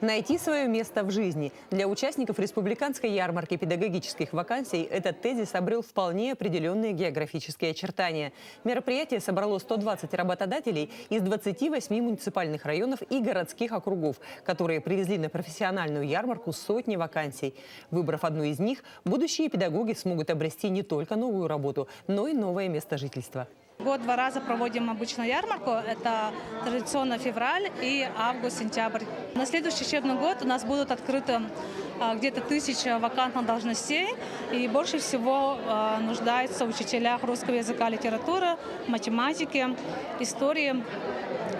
Найти свое место в жизни. Для участников республиканской ярмарки педагогических вакансий этот тезис обрел вполне определенные географические очертания. Мероприятие собрало 120 работодателей из 28 муниципальных районов и городских округов, которые привезли на профессиональную ярмарку сотни вакансий. Выбрав одну из них, будущие педагоги смогут обрести не только новую работу, но и новое место жительства. Год-два раза проводим обычно ярмарку. Это традиционно февраль и август-сентябрь. На следующий учебный год у нас будут открыты где-то 1000 вакантных должностей. И больше всего нуждаются в учителях русского языка, литературы, математики, истории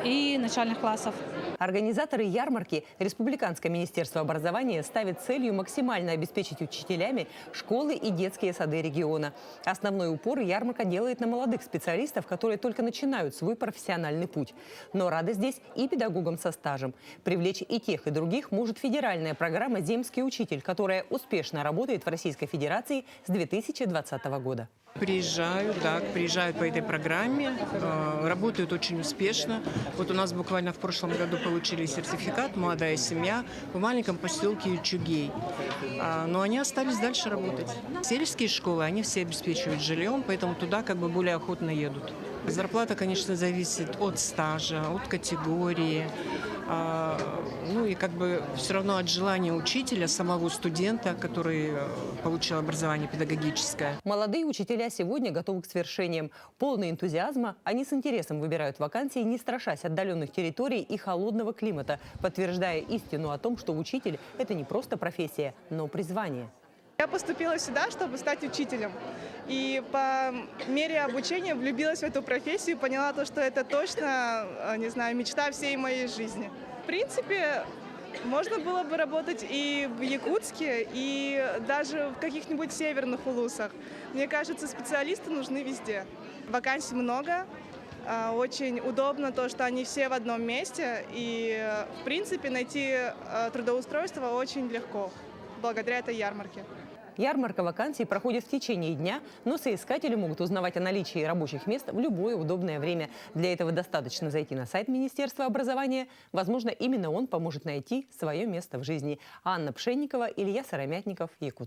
и начальных классов. Организаторы ярмарки Республиканское министерство образования ставит целью максимально обеспечить учителями школы и детские сады региона. Основной упор ярмарка делает на молодых специалистов, которые только начинают свой профессиональный путь. Но рады здесь и педагогам со стажем. Привлечь и тех, и других может федеральная программа «Земский учитель», которая успешно работает в Российской Федерации с 2020 года. Приезжают по этой программе, работают очень успешно. Вот у нас буквально в прошлом году получили сертификат «Молодая семья» в маленьком поселке Ючугей. Но они остались дальше работать. Сельские школы, они все обеспечивают жильем, поэтому туда более охотно едут. Зарплата, конечно, зависит от стажа, от категории. И все равно от желания учителя, самого студента, который получил образование педагогическое. Молодые учителя сегодня готовы к свершениям. Полные энтузиазма, они с интересом выбирают вакансии, не страшась отдаленных территорий и холодного климата, подтверждая истину о том, что учитель – это не просто профессия, но призвание. Я поступила сюда, чтобы стать учителем. И по мере обучения влюбилась в эту профессию и поняла, что это точно, мечта всей моей жизни. В принципе, можно было бы работать и в Якутске, и даже в каких-нибудь северных улусах. Мне кажется, специалисты нужны везде. Вакансий много. Очень удобно то, что они все в одном месте. И, в принципе, найти трудоустройство очень легко благодаря этой ярмарке. Ярмарка вакансий проходит в течение дня, но соискатели могут узнавать о наличии рабочих мест в любое удобное время. Для этого достаточно зайти на сайт Министерства образования. Возможно, именно он поможет найти свое место в жизни. Анна Пшенникова, Илья Сыромятников, Якутск.